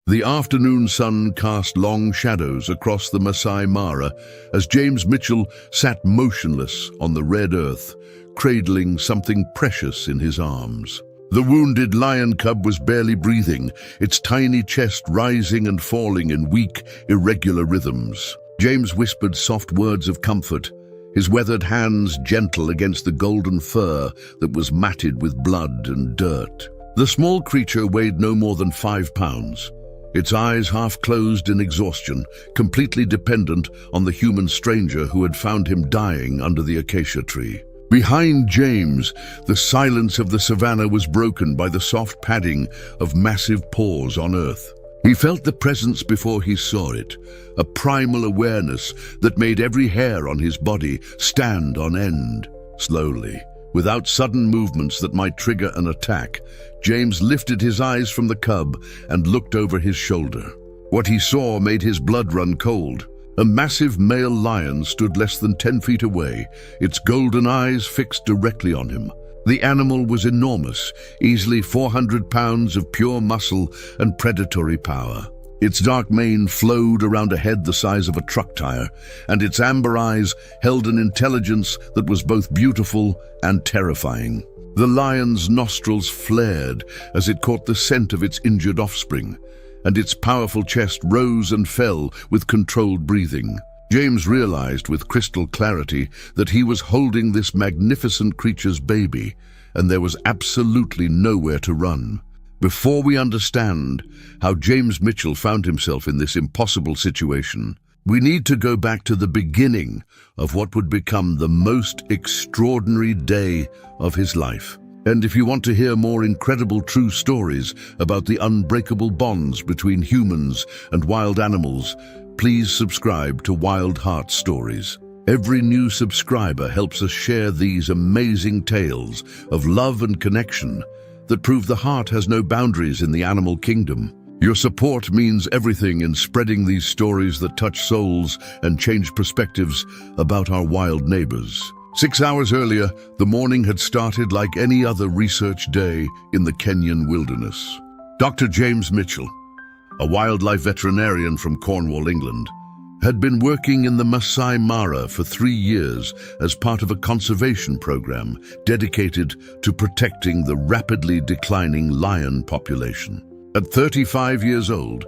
The afternoon sun cast long shadows across the Masai Mara as James Mitchell sat motionless on the red earth, cradling something precious in his arms. The wounded lion cub was barely breathing, its tiny chest rising and falling in weak, irregular rhythms. James whispered soft words of comfort, his weathered hands gentle against the golden fur that was matted with blood and dirt. The small creature weighed no more than 5 pounds. Its eyes half closed in exhaustion, completely dependent on the human stranger who had found him dying under the acacia tree. Behind James, the silence of the savannah was broken by the soft padding of massive paws on earth. He felt the presence before he saw it, a primal awareness that made every hair on his body stand on end. Slowly, without sudden movements that might trigger an attack, James lifted his eyes from the cub and looked over his shoulder. What he saw made his blood run cold. A massive male lion stood less than 10 feet away, its golden eyes fixed directly on him. The animal was enormous, easily 400 pounds of pure muscle and predatory power. Its dark mane flowed around a head the size of a truck tire, and its amber eyes held an intelligence that was both beautiful and terrifying. The lion's nostrils flared as it caught the scent of its injured offspring, and its powerful chest rose and fell with controlled breathing. James realized with crystal clarity that he was holding this magnificent creature's baby, and there was absolutely nowhere to run. Before we understand how James Mitchell found himself in this impossible situation, we need to go back to the beginning of what would become the most extraordinary day of his life. And if you want to hear more incredible true stories about the unbreakable bonds between humans and wild animals, please subscribe to Wild Heart Stories. Every new subscriber helps us share these amazing tales of love and connection that prove the heart has no boundaries in the animal kingdom. Your support means everything in spreading these stories that touch souls and change perspectives about our wild neighbors. 6 hours earlier, the morning had started like any other research day in the Kenyan wilderness. Dr. James Mitchell, a wildlife veterinarian from Cornwall, England, had been working in the Masai Mara for 3 years as part of a conservation program dedicated to protecting the rapidly declining lion population. At 35 years old,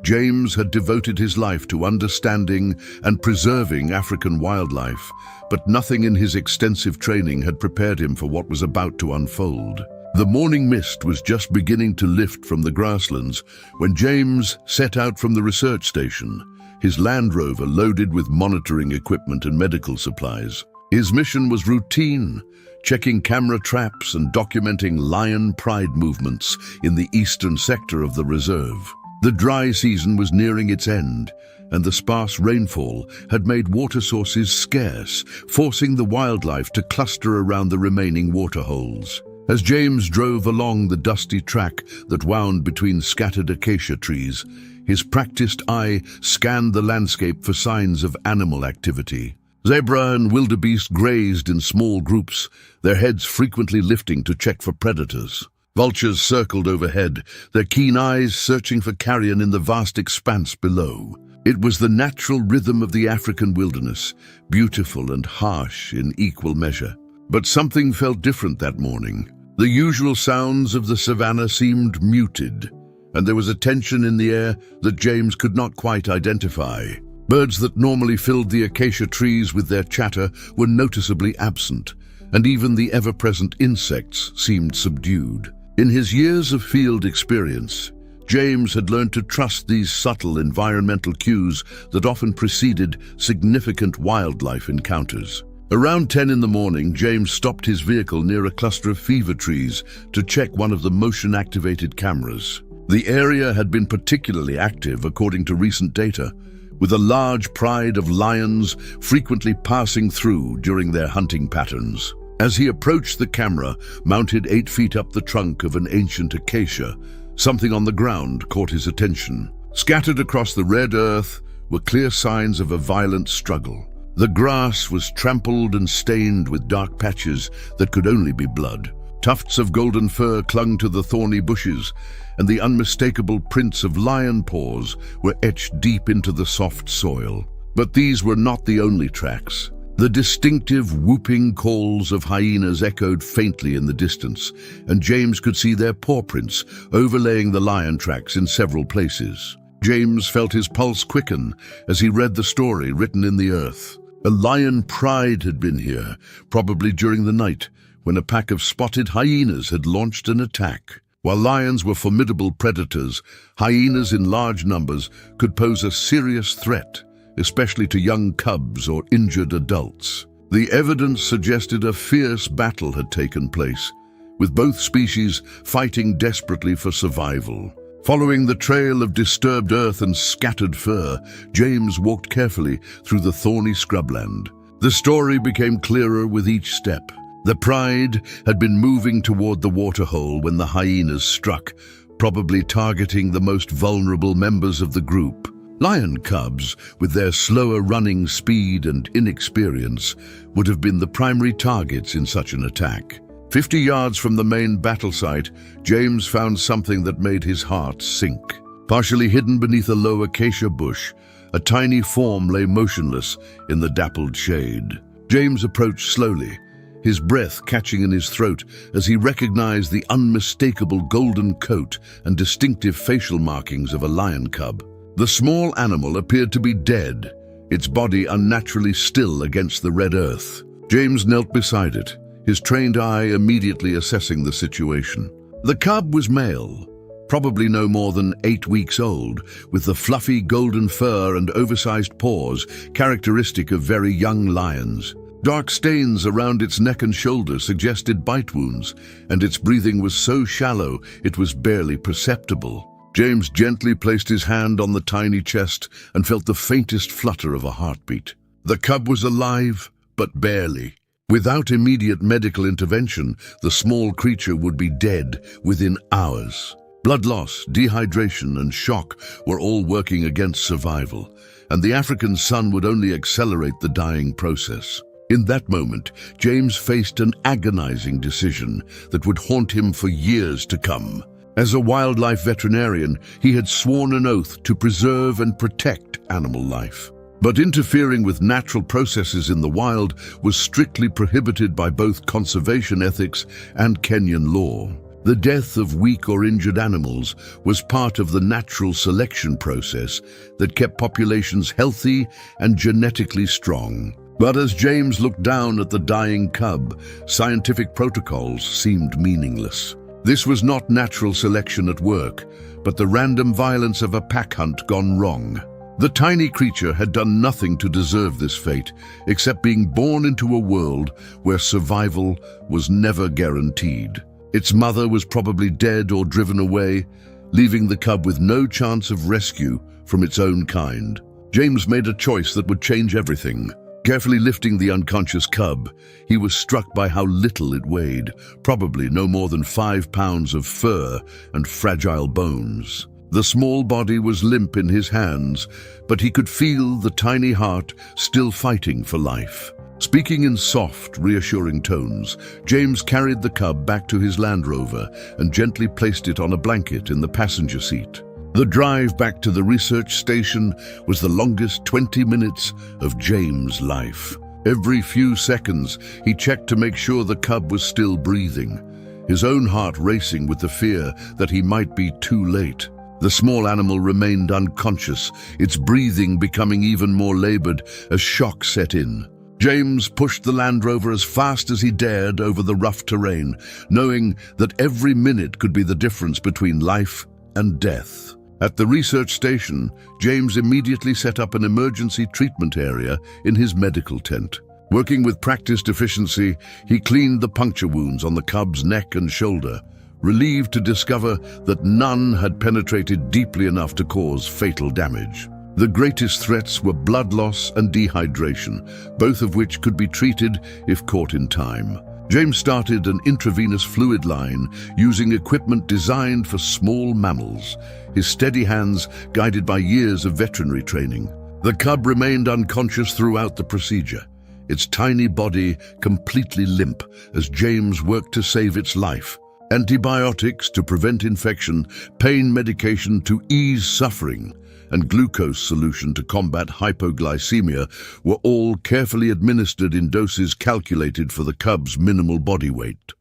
James had devoted his life to understanding and preserving African wildlife, but nothing in his extensive training had prepared him for what was about to unfold. The morning mist was just beginning to lift from the grasslands when James set out from the research station, his Land Rover loaded with monitoring equipment and medical supplies. His mission was routine, checking camera traps and documenting lion pride movements in the eastern sector of the reserve. The dry season was nearing its end, and the sparse rainfall had made water sources scarce, forcing the wildlife to cluster around the remaining waterholes. As James drove along the dusty track that wound between scattered acacia trees, his practiced eye scanned the landscape for signs of animal activity. Zebra and wildebeest grazed in small groups, their heads frequently lifting to check for predators. Vultures circled overhead, their keen eyes searching for carrion in the vast expanse below. It was the natural rhythm of the African wilderness, beautiful and harsh in equal measure. But something felt different that morning. The usual sounds of the savannah seemed muted, and there was a tension in the air that James could not quite identify. Birds that normally filled the acacia trees with their chatter were noticeably absent, and even the ever-present insects seemed subdued. In his years of field experience, James had learned to trust these subtle environmental cues that often preceded significant wildlife encounters. Around 10 in the morning, James stopped his vehicle near a cluster of fever trees to check one of the motion-activated cameras. The area had been particularly active according to recent data, with a large pride of lions frequently passing through during their hunting patterns. As he approached the camera, mounted 8 feet up the trunk of an ancient acacia, something on the ground caught his attention. Scattered across the red earth were clear signs of a violent struggle. The grass was trampled and stained with dark patches that could only be blood. Tufts of golden fur clung to the thorny bushes, and the unmistakable prints of lion paws were etched deep into the soft soil. But these were not the only tracks. The distinctive whooping calls of hyenas echoed faintly in the distance, and James could see their paw prints overlaying the lion tracks in several places. James felt his pulse quicken as he read the story written in the earth. A lion pride had been here, probably during the night, when a pack of spotted hyenas had launched an attack. While lions were formidable predators, hyenas in large numbers could pose a serious threat, especially to young cubs or injured adults. The evidence suggested a fierce battle had taken place, with both species fighting desperately for survival. Following the trail of disturbed earth and scattered fur, James walked carefully through the thorny scrubland. The story became clearer with each step. The pride had been moving toward the waterhole when the hyenas struck, probably targeting the most vulnerable members of the group. Lion cubs, with their slower running speed and inexperience, would have been the primary targets in such an attack. 50 yards from the main battle site, James found something that made his heart sink. Partially hidden beneath a low acacia bush, a tiny form lay motionless in the dappled shade. James approached slowly, his breath catching in his throat as he recognized the unmistakable golden coat and distinctive facial markings of a lion cub. The small animal appeared to be dead, its body unnaturally still against the red earth. James knelt beside it, his trained eye immediately assessing the situation. The cub was male, probably no more than 8 weeks old, with the fluffy golden fur and oversized paws characteristic of very young lions. Dark stains around its neck and shoulder suggested bite wounds, and its breathing was so shallow it was barely perceptible. James gently placed his hand on the tiny chest and felt the faintest flutter of a heartbeat. The cub was alive, but barely. Without immediate medical intervention, the small creature would be dead within hours. Blood loss, dehydration, and shock were all working against survival, and the African sun would only accelerate the dying process. In that moment, James faced an agonizing decision that would haunt him for years to come. As a wildlife veterinarian, he had sworn an oath to preserve and protect animal life. But interfering with natural processes in the wild was strictly prohibited by both conservation ethics and Kenyan law. The death of weak or injured animals was part of the natural selection process that kept populations healthy and genetically strong. But as James looked down at the dying cub, scientific protocols seemed meaningless. This was not natural selection at work, but the random violence of a pack hunt gone wrong. The tiny creature had done nothing to deserve this fate, except being born into a world where survival was never guaranteed. Its mother was probably dead or driven away, leaving the cub with no chance of rescue from its own kind. James made a choice that would change everything. Carefully lifting the unconscious cub, he was struck by how little it weighed, probably no more than 5 pounds of fur and fragile bones. The small body was limp in his hands, but he could feel the tiny heart still fighting for life. Speaking in soft, reassuring tones, James carried the cub back to his Land Rover and gently placed it on a blanket in the passenger seat. The drive back to the research station was the longest 20 minutes of James' life. Every few seconds, he checked to make sure the cub was still breathing, his own heart racing with the fear that he might be too late. The small animal remained unconscious, its breathing becoming even more labored as shock set in. James pushed the Land Rover as fast as he dared over the rough terrain, knowing that every minute could be the difference between life and death. At the research station, James immediately set up an emergency treatment area in his medical tent. Working with practiced efficiency, he cleaned the puncture wounds on the cub's neck and shoulder, relieved to discover that none had penetrated deeply enough to cause fatal damage. The greatest threats were blood loss and dehydration, both of which could be treated if caught in time. James started an intravenous fluid line using equipment designed for small mammals, his steady hands guided by years of veterinary training. The cub remained unconscious throughout the procedure, its tiny body completely limp as James worked to save its life. Antibiotics to prevent infection, pain medication to ease suffering, and glucose solution to combat hypoglycemia were all carefully administered in doses calculated for the cub's minimal body weight.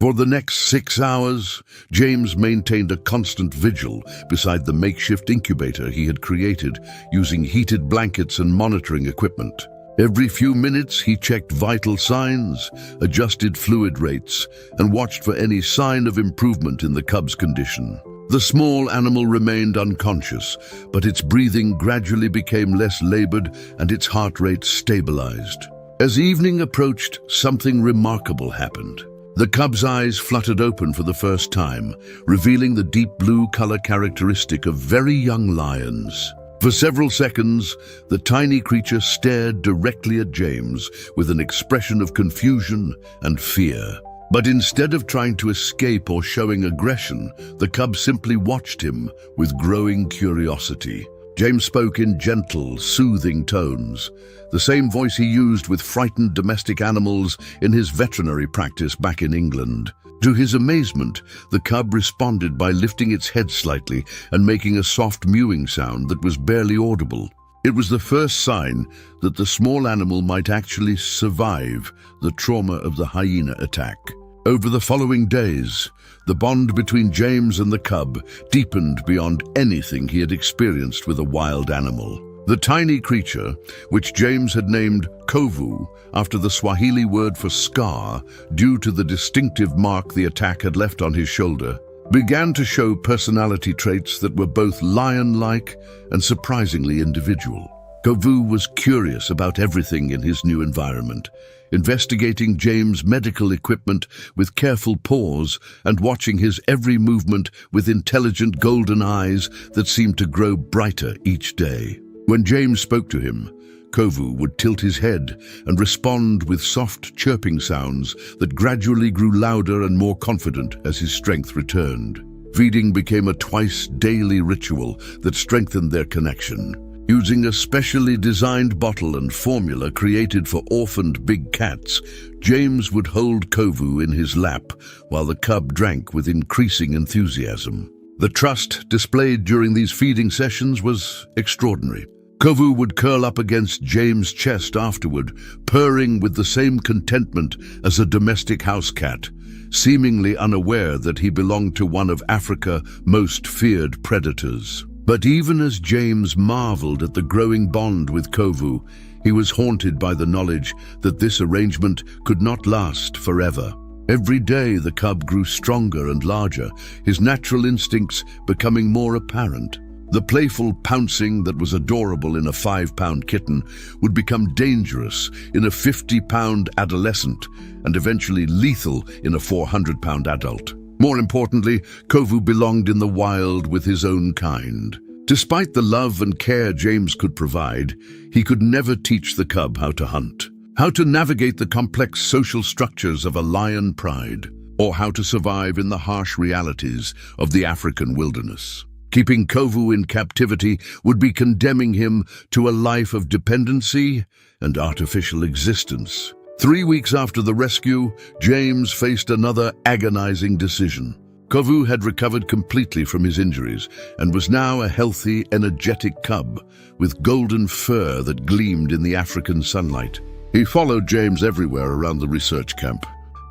For the next 6 hours, James maintained a constant vigil beside the makeshift incubator he had created using heated blankets and monitoring equipment. Every few minutes, he checked vital signs, adjusted fluid rates, and watched for any sign of improvement in the cub's condition. The small animal remained unconscious, but its breathing gradually became less labored and its heart rate stabilized. As evening approached, something remarkable happened. The cub's eyes fluttered open for the first time, revealing the deep blue color characteristic of very young lions. For several seconds, the tiny creature stared directly at James with an expression of confusion and fear. But instead of trying to escape or showing aggression, the cub simply watched him with growing curiosity. James spoke in gentle, soothing tones, the same voice he used with frightened domestic animals in his veterinary practice back in England. To his amazement, the cub responded by lifting its head slightly and making a soft mewing sound that was barely audible. It was the first sign that the small animal might actually survive the trauma of the hyena attack. Over the following days, the bond between James and the cub deepened beyond anything he had experienced with a wild animal. The tiny creature, which James had named Kovu after the Swahili word for scar due to the distinctive mark the attack had left on his shoulder, began to show personality traits that were both lion-like and surprisingly individual. Kovu was curious about everything in his new environment, investigating James' medical equipment with careful pause and watching his every movement with intelligent golden eyes that seemed to grow brighter each day. When James spoke to him, Kovu would tilt his head and respond with soft chirping sounds that gradually grew louder and more confident as his strength returned. Feeding became a twice-daily ritual that strengthened their connection. Using a specially designed bottle and formula created for orphaned big cats, James would hold Kovu in his lap while the cub drank with increasing enthusiasm. The trust displayed during these feeding sessions was extraordinary. Kovu would curl up against James' chest afterward, purring with the same contentment as a domestic house cat, seemingly unaware that he belonged to one of Africa's most feared predators. But even as James marveled at the growing bond with Kovu, he was haunted by the knowledge that this arrangement could not last forever. Every day the cub grew stronger and larger, his natural instincts becoming more apparent. The playful pouncing that was adorable in a 5-pound kitten would become dangerous in a 50-pound adolescent and eventually lethal in a 400-pound adult. More importantly, Kovu belonged in the wild with his own kind. Despite the love and care James could provide, he could never teach the cub how to hunt, how to navigate the complex social structures of a lion pride, or how to survive in the harsh realities of the African wilderness. Keeping Kovu in captivity would be condemning him to a life of dependency and artificial existence. 3 weeks after the rescue, James faced another agonizing decision. Kovu had recovered completely from his injuries and was now a healthy, energetic cub with golden fur that gleamed in the African sunlight. He followed James everywhere around the research camp,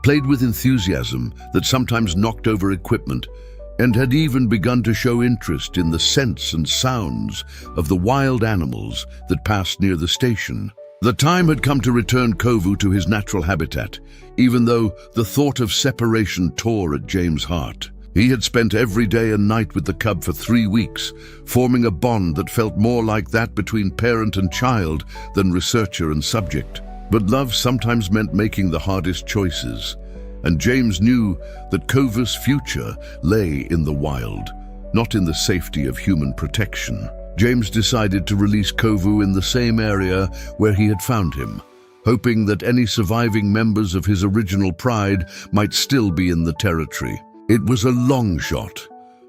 played with enthusiasm that sometimes knocked over equipment, and had even begun to show interest in the scents and sounds of the wild animals that passed near the station. The time had come to return Kovu to his natural habitat, even though the thought of separation tore at James' heart. He had spent every day and night with the cub for 3 weeks, forming a bond that felt more like that between parent and child than researcher and subject. But love sometimes meant making the hardest choices, and James knew that Kovu's future lay in the wild, not in the safety of human protection. James decided to release Kovu in the same area where he had found him, hoping that any surviving members of his original pride might still be in the territory. It was a long shot,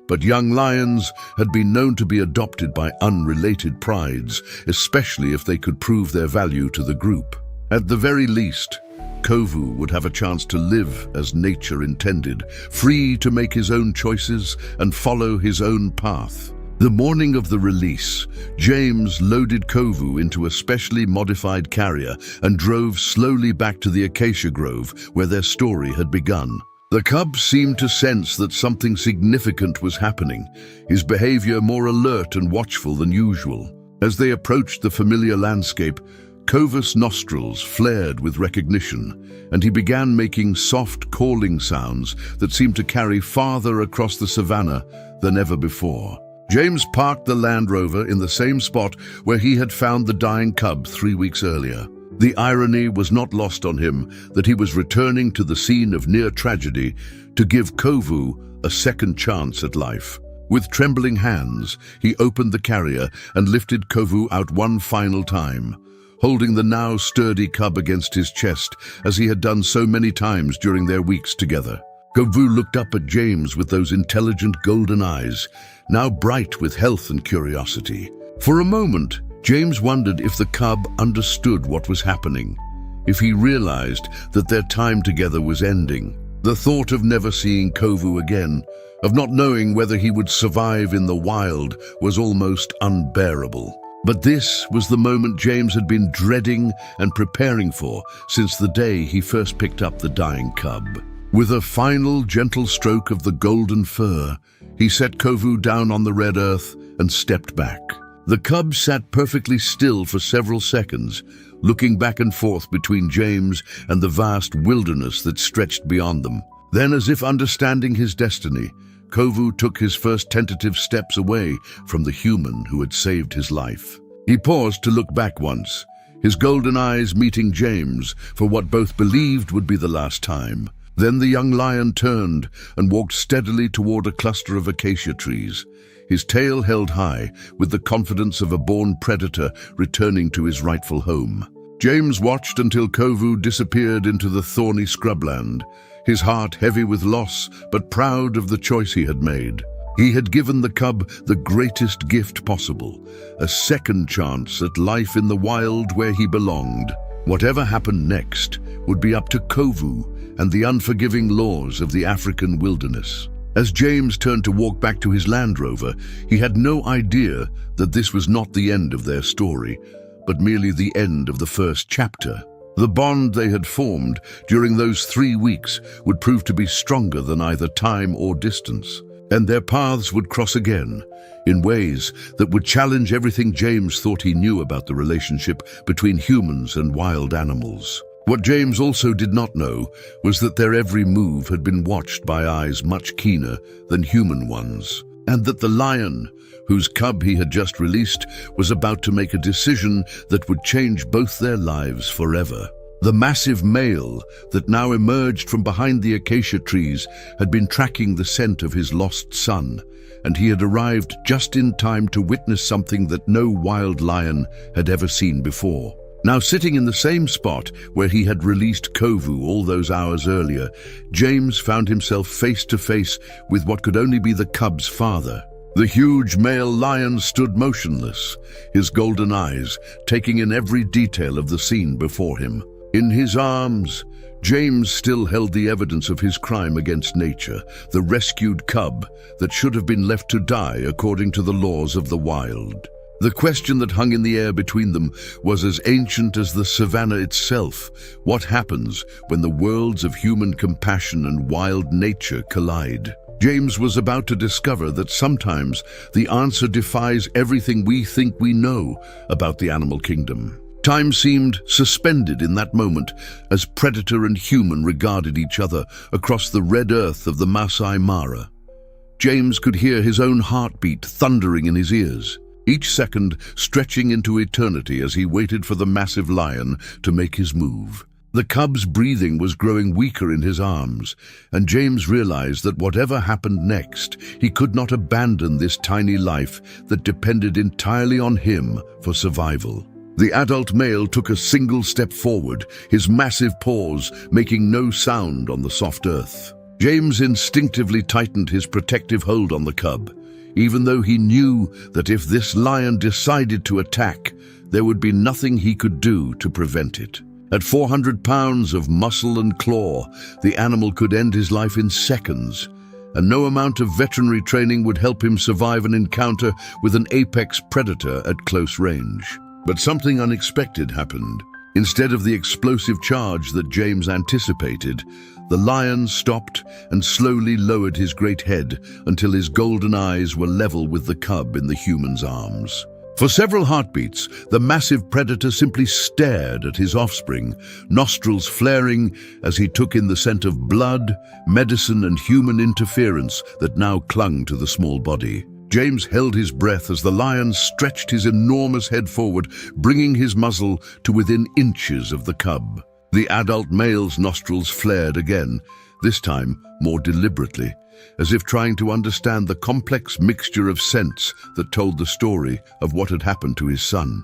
but young lions had been known to be adopted by unrelated prides, especially if they could prove their value to the group. At the very least, Kovu would have a chance to live as nature intended, free to make his own choices and follow his own path. The morning of the release, James loaded Kovu into a specially modified carrier and drove slowly back to the acacia grove where their story had begun. The cub seemed to sense that something significant was happening, his behavior more alert and watchful than usual. As they approached the familiar landscape, Kovu's nostrils flared with recognition, and he began making soft calling sounds that seemed to carry farther across the savannah than ever before. James parked the Land Rover in the same spot where he had found the dying cub 3 weeks earlier. The irony was not lost on him that he was returning to the scene of near tragedy to give Kovu a second chance at life. With trembling hands, he opened the carrier and lifted Kovu out one final time, holding the now sturdy cub against his chest as he had done so many times during their weeks together. Kovu looked up at James with those intelligent golden eyes, now bright with health and curiosity. For a moment, James wondered if the cub understood what was happening, if he realized that their time together was ending. The thought of never seeing Kovu again, of not knowing whether he would survive in the wild, was almost unbearable. But this was the moment James had been dreading and preparing for since the day he first picked up the dying cub. With a final gentle stroke of the golden fur, he set Kovu down on the red earth and stepped back. The cub sat perfectly still for several seconds, looking back and forth between James and the vast wilderness that stretched beyond them. Then, as if understanding his destiny, Kovu took his first tentative steps away from the human who had saved his life. He paused to look back once, his golden eyes meeting James for what both believed would be the last time. Then the young lion turned and walked steadily toward a cluster of acacia trees, his tail held high with the confidence of a born predator returning to his rightful home. James watched until Kovu disappeared into the thorny scrubland, his heart heavy with loss but proud of the choice he had made. He had given the cub the greatest gift possible, a second chance at life in the wild where he belonged. Whatever happened next would be up to Kovu and the unforgiving laws of the African wilderness. As James turned to walk back to his Land Rover, he had no idea that this was not the end of their story, but merely the end of the first chapter. The bond they had formed during those 3 weeks would prove to be stronger than either time or distance, and their paths would cross again in ways that would challenge everything James thought he knew about the relationship between humans and wild animals. What James also did not know was that their every move had been watched by eyes much keener than human ones, and that the lion, whose cub he had just released, was about to make a decision that would change both their lives forever. The massive male that now emerged from behind the acacia trees had been tracking the scent of his lost son, and he had arrived just in time to witness something that no wild lion had ever seen before. Now sitting in the same spot where he had released Kovu all those hours earlier, James found himself face to face with what could only be the cub's father. The huge male lion stood motionless, his golden eyes taking in every detail of the scene before him. In his arms, James still held the evidence of his crime against nature, the rescued cub that should have been left to die according to the laws of the wild. The question that hung in the air between them was as ancient as the savannah itself. What happens when the worlds of human compassion and wild nature collide? James was about to discover that sometimes the answer defies everything we think we know about the animal kingdom. Time seemed suspended in that moment as predator and human regarded each other across the red earth of the Masai Mara. James could hear his own heartbeat thundering in his ears, each second stretching into eternity as he waited for the massive lion to make his move. The cub's breathing was growing weaker in his arms, and James realized that whatever happened next, he could not abandon this tiny life that depended entirely on him for survival. The adult male took a single step forward, his massive paws making no sound on the soft earth. James instinctively tightened his protective hold on the cub, even though he knew that if this lion decided to attack, there would be nothing he could do to prevent it. At 400 pounds of muscle and claw, the animal could end his life in seconds, and no amount of veterinary training would help him survive an encounter with an apex predator at close range. But something unexpected happened. Instead of the explosive charge that James anticipated, the lion stopped and slowly lowered his great head until his golden eyes were level with the cub in the human's arms. For several heartbeats, the massive predator simply stared at his offspring, nostrils flaring as he took in the scent of blood, medicine, and human interference that now clung to the small body. James held his breath as the lion stretched his enormous head forward, bringing his muzzle to within inches of the cub. The adult male's nostrils flared again, this time more deliberately, as if trying to understand the complex mixture of scents that told the story of what had happened to his son.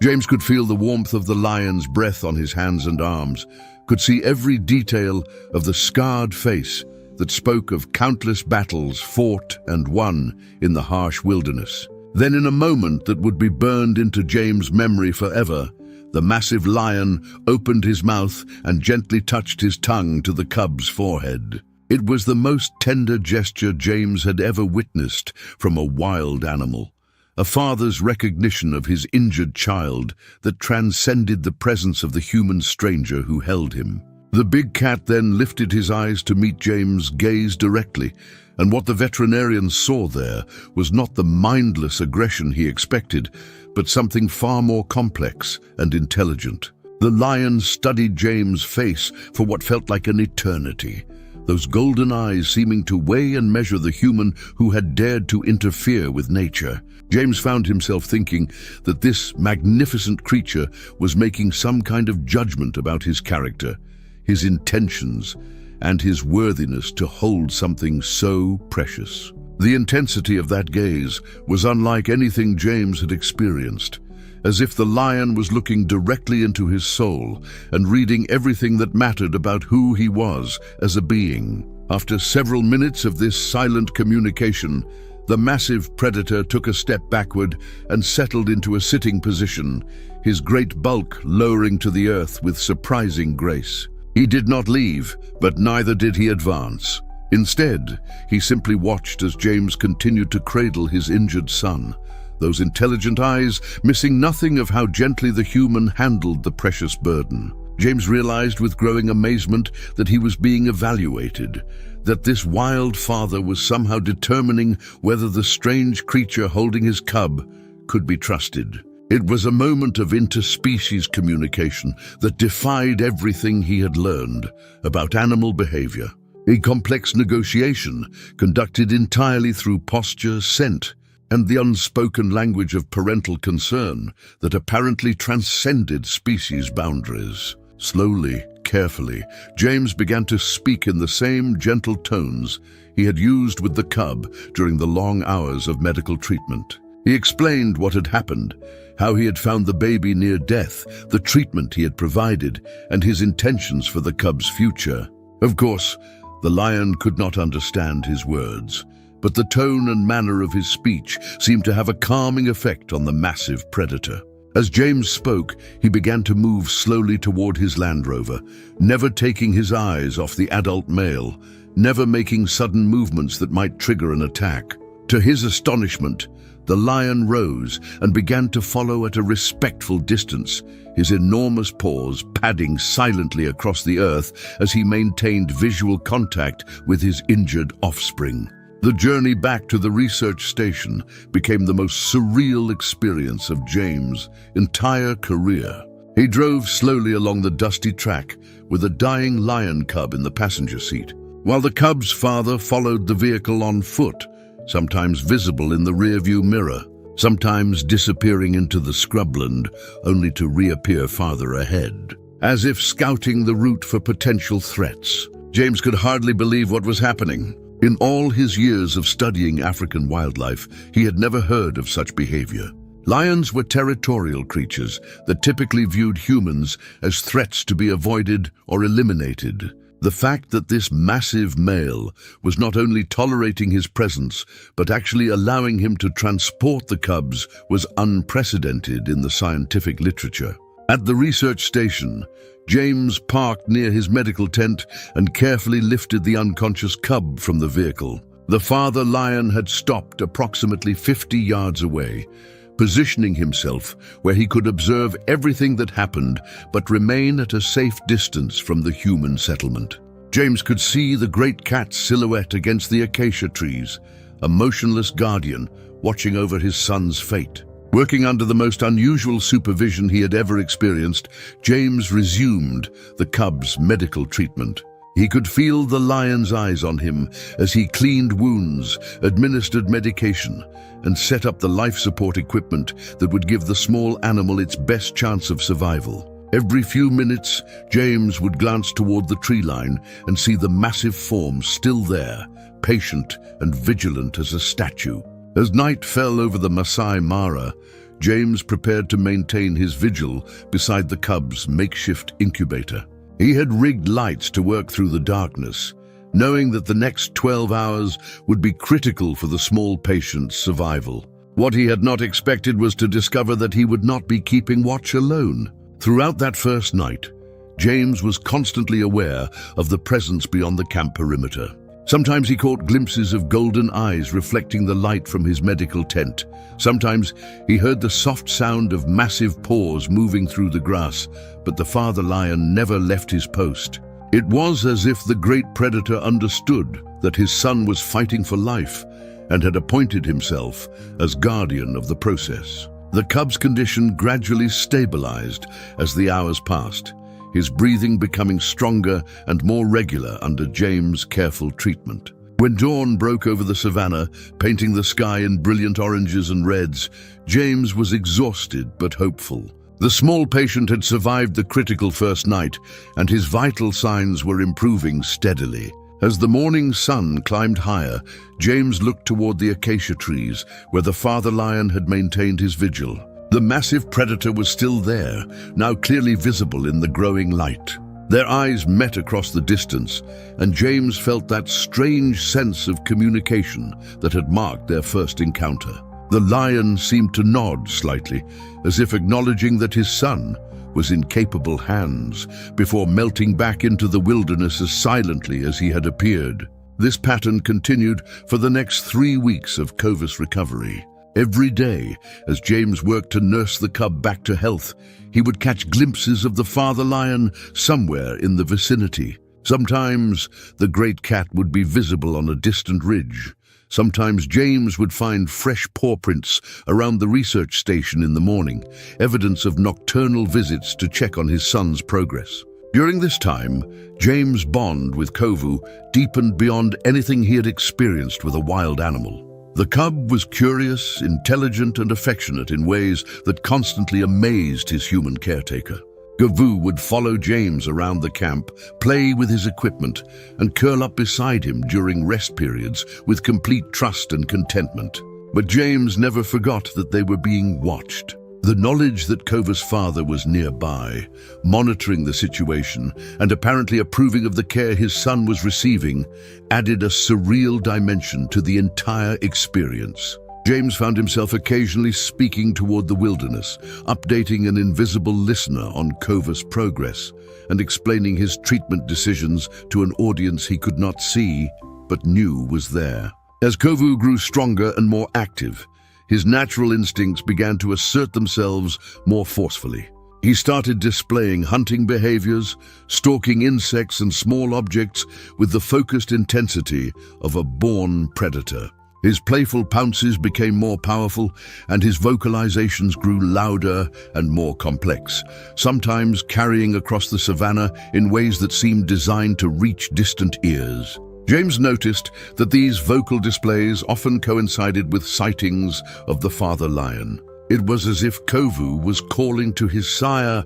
James could feel the warmth of the lion's breath on his hands and arms, could see every detail of the scarred face that spoke of countless battles fought and won in the harsh wilderness. Then, in a moment that would be burned into James' memory forever, the massive lion opened his mouth and gently touched his tongue to the cub's forehead. It was the most tender gesture James had ever witnessed from a wild animal, a father's recognition of his injured child that transcended the presence of the human stranger who held him. The big cat then lifted his eyes to meet James' gaze directly, and what the veterinarian saw there was not the mindless aggression he expected, but something far more complex and intelligent. The lion studied James' face for what felt like an eternity, those golden eyes seeming to weigh and measure the human who had dared to interfere with nature. James found himself thinking that this magnificent creature was making some kind of judgment about his character, his intentions, and his worthiness to hold something so precious. The intensity of that gaze was unlike anything James had experienced, as if the lion was looking directly into his soul and reading everything that mattered about who he was as a being. After several minutes of this silent communication, the massive predator took a step backward and settled into a sitting position, his great bulk lowering to the earth with surprising grace. He did not leave, but neither did he advance. Instead, he simply watched as James continued to cradle his injured son, those intelligent eyes missing nothing of how gently the human handled the precious burden. James realized with growing amazement that he was being evaluated, that this wild father was somehow determining whether the strange creature holding his cub could be trusted. It was a moment of interspecies communication that defied everything he had learned about animal behavior. A complex negotiation conducted entirely through posture, scent, and the unspoken language of parental concern that apparently transcended species boundaries. Slowly, carefully, James began to speak in the same gentle tones he had used with the cub during the long hours of medical treatment. He explained what had happened, how he had found the baby near death, the treatment he had provided, and his intentions for the cub's future. Of course, the lion could not understand his words, but the tone and manner of his speech seemed to have a calming effect on the massive predator. As James spoke, he began to move slowly toward his Land Rover, never taking his eyes off the adult male, never making sudden movements that might trigger an attack. To his astonishment, the lion rose and began to follow at a respectful distance, his enormous paws padding silently across the earth as he maintained visual contact with his injured offspring. The journey back to the research station became the most surreal experience of James' entire career. He drove slowly along the dusty track with a dying lion cub in the passenger seat, while the cub's father followed the vehicle on foot, sometimes visible in the rearview mirror, sometimes disappearing into the scrubland only to reappear farther ahead, as if scouting the route for potential threats. James could hardly believe what was happening. In all his years of studying African wildlife, he had never heard of such behavior. Lions were territorial creatures that typically viewed humans as threats to be avoided or eliminated. The fact that this massive male was not only tolerating his presence, but actually allowing him to transport the cubs was unprecedented in the scientific literature. At the research station, James parked near his medical tent and carefully lifted the unconscious cub from the vehicle. The father lion had stopped approximately 50 yards away, positioning himself where he could observe everything that happened but remain at a safe distance from the human settlement. James could see the great cat's silhouette against the acacia trees, a motionless guardian watching over his son's fate. Working under the most unusual supervision he had ever experienced, James resumed the cub's medical treatment. He could feel the lion's eyes on him as he cleaned wounds, administered medication, and set up the life support equipment that would give the small animal its best chance of survival. Every few minutes, James would glance toward the tree line and see the massive form still there, patient and vigilant as a statue. As night fell over the Masai Mara, James prepared to maintain his vigil beside the cub's makeshift incubator. He had rigged lights to work through the darkness, knowing that the next 12 hours would be critical for the small patient's survival. What he had not expected was to discover that he would not be keeping watch alone. Throughout that first night, James was constantly aware of the presence beyond the camp perimeter. Sometimes he caught glimpses of golden eyes reflecting the light from his medical tent. Sometimes he heard the soft sound of massive paws moving through the grass, but the father lion never left his post. It was as if the great predator understood that his son was fighting for life and had appointed himself as guardian of the process. The cub's condition gradually stabilized as the hours passed, his breathing becoming stronger and more regular under James' careful treatment. When dawn broke over the savannah, painting the sky in brilliant oranges and reds, James was exhausted but hopeful. The small patient had survived the critical first night, and his vital signs were improving steadily. As the morning sun climbed higher, James looked toward the acacia trees, where the father lion had maintained his vigil. The massive predator was still there, now clearly visible in the growing light. Their eyes met across the distance, and James felt that strange sense of communication that had marked their first encounter. The lion seemed to nod slightly, as if acknowledging that his son was in capable hands, before melting back into the wilderness as silently as he had appeared. This pattern continued for the next 3 weeks of Clovis' recovery. Every day, as James worked to nurse the cub back to health, he would catch glimpses of the father lion somewhere in the vicinity. Sometimes the great cat would be visible on a distant ridge. Sometimes James would find fresh paw prints around the research station in the morning, evidence of nocturnal visits to check on his son's progress. During this time, James' bond with Kovu deepened beyond anything he had experienced with a wild animal. The cub was curious, intelligent, and affectionate in ways that constantly amazed his human caretaker. Kovu would follow James around the camp, play with his equipment, and curl up beside him during rest periods with complete trust and contentment. But James never forgot that they were being watched. The knowledge that Kovu's father was nearby, monitoring the situation and apparently approving of the care his son was receiving, added a surreal dimension to the entire experience. James found himself occasionally speaking toward the wilderness, updating an invisible listener on Kovu's progress, and explaining his treatment decisions to an audience he could not see, but knew was there. As Kovu grew stronger and more active, his natural instincts began to assert themselves more forcefully. He started displaying hunting behaviors, stalking insects and small objects with the focused intensity of a born predator. His playful pounces became more powerful, and his vocalizations grew louder and more complex, sometimes carrying across the savannah in ways that seemed designed to reach distant ears. James noticed that these vocal displays often coincided with sightings of the father lion. It was as if Kovu was calling to his sire,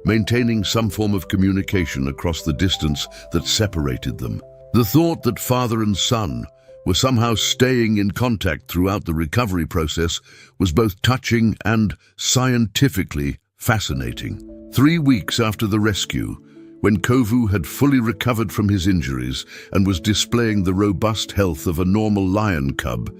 maintaining some form of communication across the distance that separated them. The thought that father and son were somehow staying in contact throughout the recovery process was both touching and scientifically fascinating. 3 weeks after the rescue, when Kovu had fully recovered from his injuries and was displaying the robust health of a normal lion cub,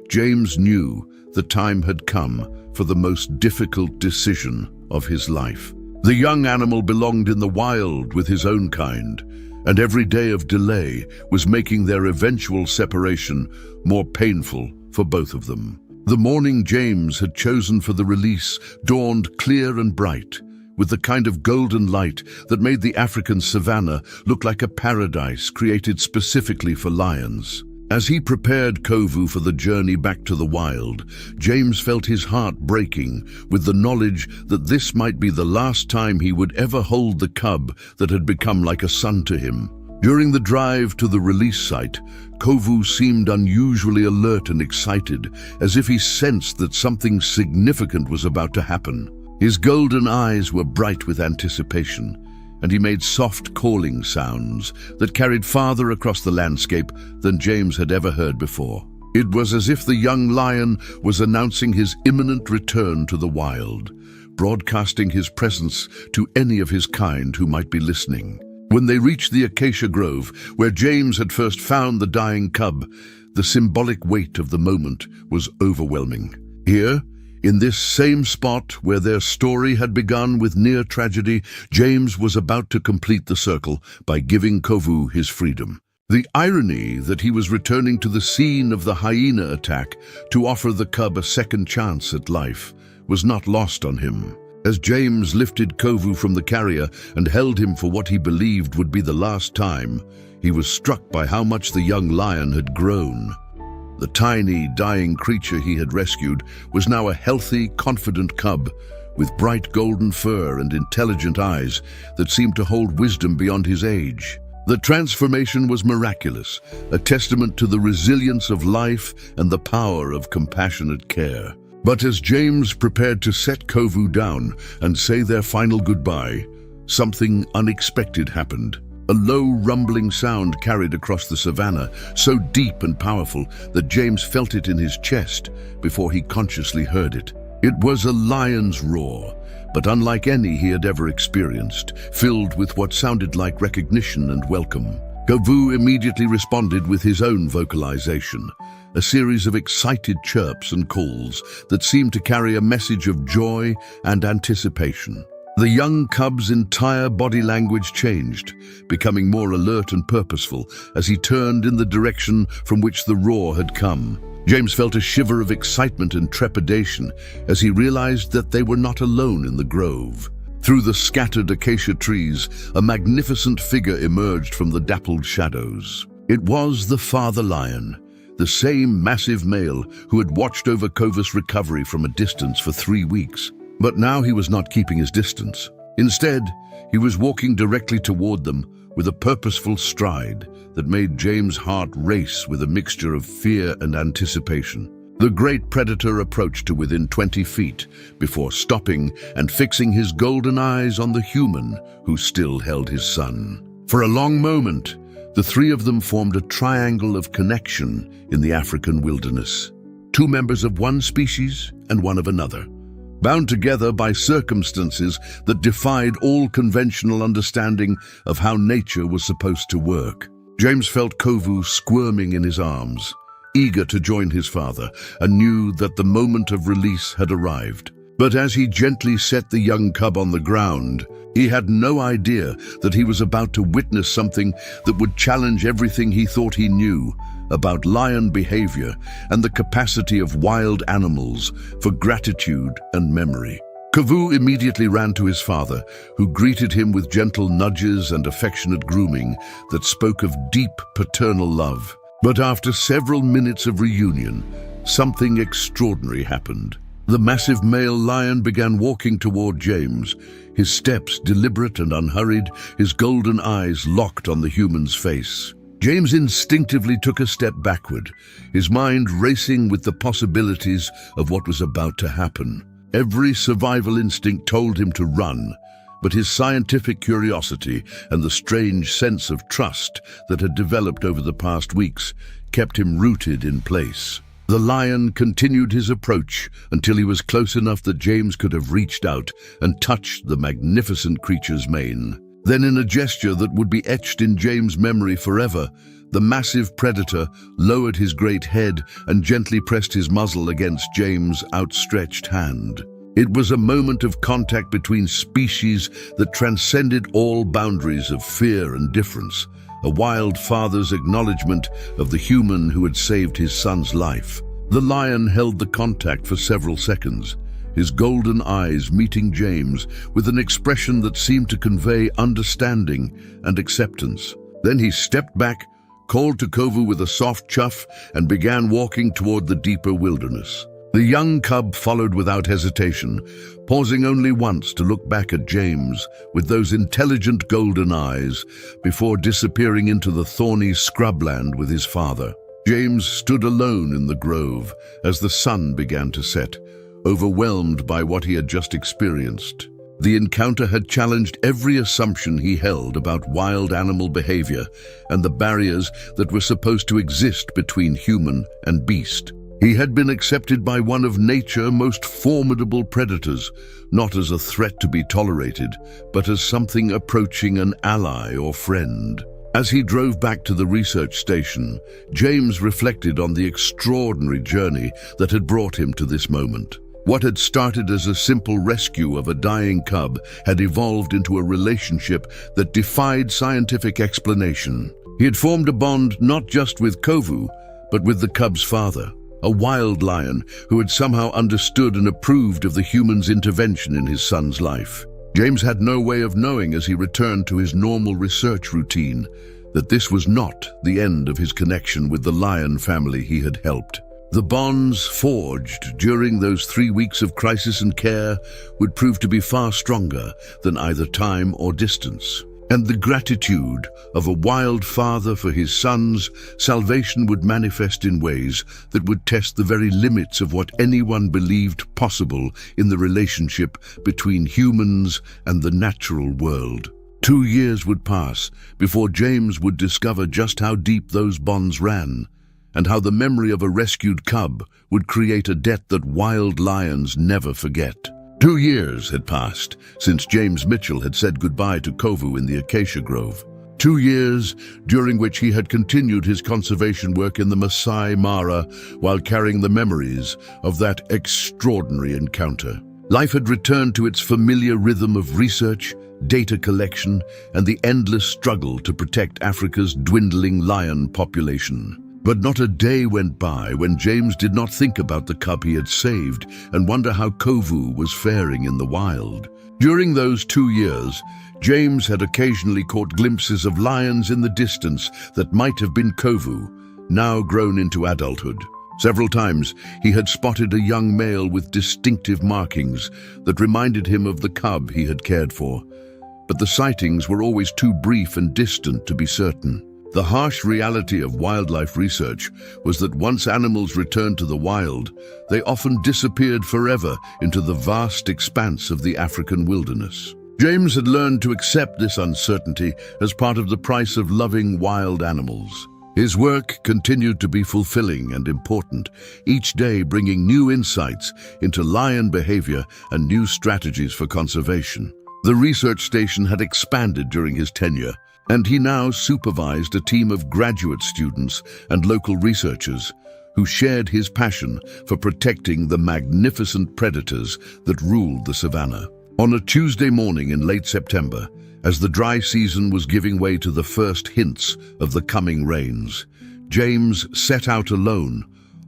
James knew the time had come for the most difficult decision of his life. The young animal belonged in the wild with his own kind, and every day of delay was making their eventual separation more painful for both of them. The morning James had chosen for the release dawned clear and bright, with the kind of golden light that made the African savanna look like a paradise created specifically for lions. As he prepared Kovu for the journey back to the wild, James felt his heart breaking with the knowledge that this might be the last time he would ever hold the cub that had become like a son to him. During the drive to the release site, Kovu seemed unusually alert and excited, as if he sensed that something significant was about to happen. His golden eyes were bright with anticipation, and he made soft calling sounds that carried farther across the landscape than James had ever heard before. It was as if the young lion was announcing his imminent return to the wild, broadcasting his presence to any of his kind who might be listening. When they reached the acacia grove, where James had first found the dying cub, the symbolic weight of the moment was overwhelming. Here, in this same spot where their story had begun with near tragedy, James was about to complete the circle by giving Kovu his freedom. The irony that he was returning to the scene of the hyena attack to offer the cub a second chance at life was not lost on him. As James lifted Kovu from the carrier and held him for what he believed would be the last time, he was struck by how much the young lion had grown. The tiny, dying creature he had rescued was now a healthy, confident cub with bright golden fur and intelligent eyes that seemed to hold wisdom beyond his age. The transformation was miraculous, a testament to the resilience of life and the power of compassionate care. But as James prepared to set Kovu down and say their final goodbye, something unexpected happened. A low, rumbling sound carried across the savanna, so deep and powerful that James felt it in his chest before he consciously heard it. It was a lion's roar, but unlike any he had ever experienced, filled with what sounded like recognition and welcome. Kovu immediately responded with his own vocalization, a series of excited chirps and calls that seemed to carry a message of joy and anticipation. The young cub's entire body language changed, becoming more alert and purposeful as he turned in the direction from which the roar had come. James felt a shiver of excitement and trepidation as he realized that they were not alone in the grove. Through the scattered acacia trees, a magnificent figure emerged from the dappled shadows. It was the father lion, the same massive male who had watched over Kovu's recovery from a distance for 3 weeks. But now he was not keeping his distance. Instead, he was walking directly toward them with a purposeful stride that made James' heart race with a mixture of fear and anticipation. The great predator approached to within 20 feet before stopping and fixing his golden eyes on the human who still held his son. For a long moment, the three of them formed a triangle of connection in the African wilderness. Two members of one species and one of another, bound together by circumstances that defied all conventional understanding of how nature was supposed to work. James felt Kovu squirming in his arms, eager to join his father, and knew that the moment of release had arrived. But as he gently set the young cub on the ground, he had no idea that he was about to witness something that would challenge everything he thought he knew about lion behavior and the capacity of wild animals for gratitude and memory. Kovu immediately ran to his father, who greeted him with gentle nudges and affectionate grooming that spoke of deep paternal love. But after several minutes of reunion, something extraordinary happened. The massive male lion began walking toward James, his steps deliberate and unhurried, his golden eyes locked on the human's face. James instinctively took a step backward, his mind racing with the possibilities of what was about to happen. Every survival instinct told him to run, but his scientific curiosity and the strange sense of trust that had developed over the past weeks kept him rooted in place. The lion continued his approach until he was close enough that James could have reached out and touched the magnificent creature's mane. Then, in a gesture that would be etched in James' memory forever, the massive predator lowered his great head and gently pressed his muzzle against James' outstretched hand. It was a moment of contact between species that transcended all boundaries of fear and difference, a wild father's acknowledgement of the human who had saved his son's life. The lion held the contact for several seconds, his golden eyes meeting James with an expression that seemed to convey understanding and acceptance. Then he stepped back, called to Kovu with a soft chuff, and began walking toward the deeper wilderness. The young cub followed without hesitation, pausing only once to look back at James with those intelligent golden eyes before disappearing into the thorny scrubland with his father. James stood alone in the grove as the sun began to set, overwhelmed by what he had just experienced. The encounter had challenged every assumption he held about wild animal behavior and the barriers that were supposed to exist between human and beast. He had been accepted by one of nature's most formidable predators, not as a threat to be tolerated, but as something approaching an ally or friend. As he drove back to the research station, James reflected on the extraordinary journey that had brought him to this moment. What had started as a simple rescue of a dying cub had evolved into a relationship that defied scientific explanation. He had formed a bond not just with Kovu, but with the cub's father, a wild lion who had somehow understood and approved of the human's intervention in his son's life. James had no way of knowing as he returned to his normal research routine that this was not the end of his connection with the lion family he had helped. The bonds forged during those 3 weeks of crisis and care would prove to be far stronger than either time or distance. And the gratitude of a wild father for his son's salvation would manifest in ways that would test the very limits of what anyone believed possible in the relationship between humans and the natural world. 2 years would pass before James would discover just how deep those bonds ran, and how the memory of a rescued cub would create a debt that wild lions never forget. 2 years had passed since James Mitchell had said goodbye to Kovu in the acacia grove. 2 years during which he had continued his conservation work in the Masai Mara while carrying the memories of that extraordinary encounter. Life had returned to its familiar rhythm of research, data collection, and the endless struggle to protect Africa's dwindling lion population. But not a day went by when James did not think about the cub he had saved and wonder how Kovu was faring in the wild. During those 2 years, James had occasionally caught glimpses of lions in the distance that might have been Kovu, now grown into adulthood. Several times, he had spotted a young male with distinctive markings that reminded him of the cub he had cared for. But the sightings were always too brief and distant to be certain. The harsh reality of wildlife research was that once animals returned to the wild, they often disappeared forever into the vast expanse of the African wilderness. James had learned to accept this uncertainty as part of the price of loving wild animals. His work continued to be fulfilling and important, each day bringing new insights into lion behavior and new strategies for conservation. The research station had expanded during his tenure, and he now supervised a team of graduate students and local researchers who shared his passion for protecting the magnificent predators that ruled the savannah. On a Tuesday morning in late September, as the dry season was giving way to the first hints of the coming rains, James set out alone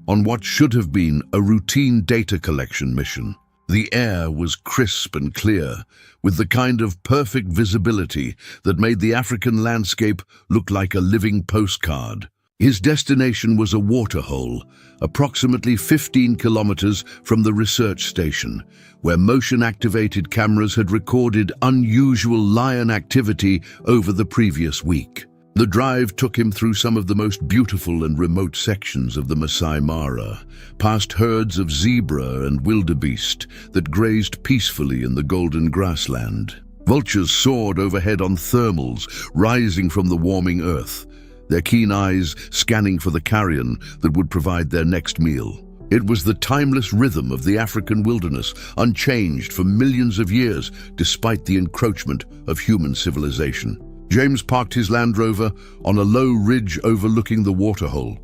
on what should have been a routine data collection mission. The air was crisp and clear, with the kind of perfect visibility that made the African landscape look like a living postcard. His destination was a waterhole, approximately 15 kilometers from the research station, where motion-activated cameras had recorded unusual lion activity over the previous week. The drive took him through some of the most beautiful and remote sections of the Masai Mara, past herds of zebra and wildebeest that grazed peacefully in the golden grassland. Vultures soared overhead on thermals, rising from the warming earth, their keen eyes scanning for the carrion that would provide their next meal. It was the timeless rhythm of the African wilderness, unchanged for millions of years despite the encroachment of human civilization. James parked his Land Rover on a low ridge overlooking the waterhole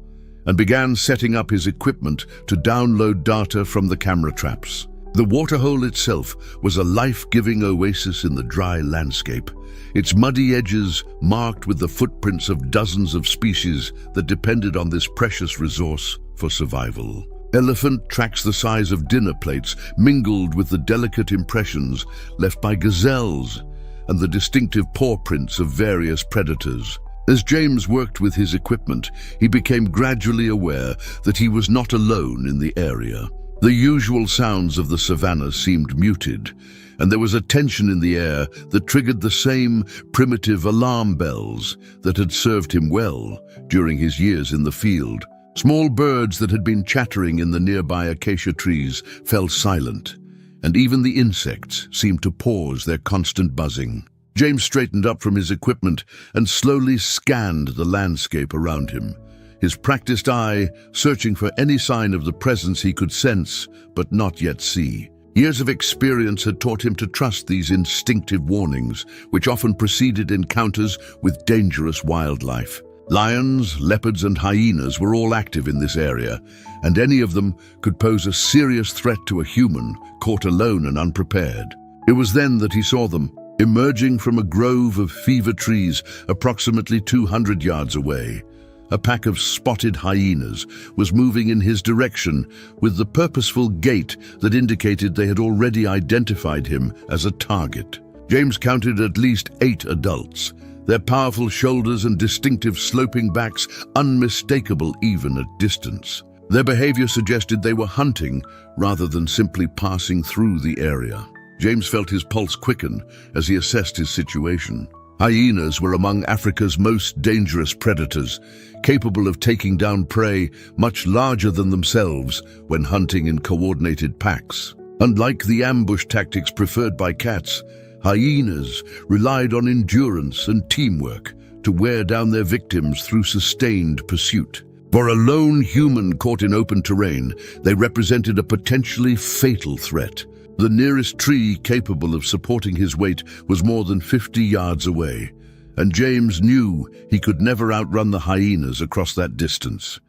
and began setting up his equipment to download data from the camera traps. The waterhole itself was a life-giving oasis in the dry landscape, its muddy edges marked with the footprints of dozens of species that depended on this precious resource for survival. Elephant tracks the size of dinner plates mingled with the delicate impressions left by gazelles and the distinctive paw prints of various predators. As James worked with his equipment, he became gradually aware that he was not alone in the area. The usual sounds of the savannah seemed muted, and there was a tension in the air that triggered the same primitive alarm bells that had served him well during his years in the field. Small birds that had been chattering in the nearby acacia trees fell silent, and even the insects seemed to pause their constant buzzing. James straightened up from his equipment and slowly scanned the landscape around him, his practiced eye searching for any sign of the presence he could sense but not yet see. Years of experience had taught him to trust these instinctive warnings, which often preceded encounters with dangerous wildlife. Lions, leopards, and hyenas were all active in this area, and any of them could pose a serious threat to a human caught alone and unprepared. It was then that he saw them, emerging from a grove of fever trees approximately 200 yards away. A pack of spotted hyenas was moving in his direction with the purposeful gait that indicated they had already identified him as a target. James counted at least 8 adults, their powerful shoulders and distinctive sloping backs unmistakable even at distance. Their behavior suggested they were hunting rather than simply passing through the area. James felt his pulse quicken as he assessed his situation. Hyenas were among Africa's most dangerous predators, capable of taking down prey much larger than themselves when hunting in coordinated packs. Unlike the ambush tactics preferred by cats, hyenas relied on endurance and teamwork to wear down their victims through sustained pursuit. For a lone human caught in open terrain, they represented a potentially fatal threat. The nearest tree capable of supporting his weight was more than 50 yards away, and James knew he could never outrun the hyenas across that distance.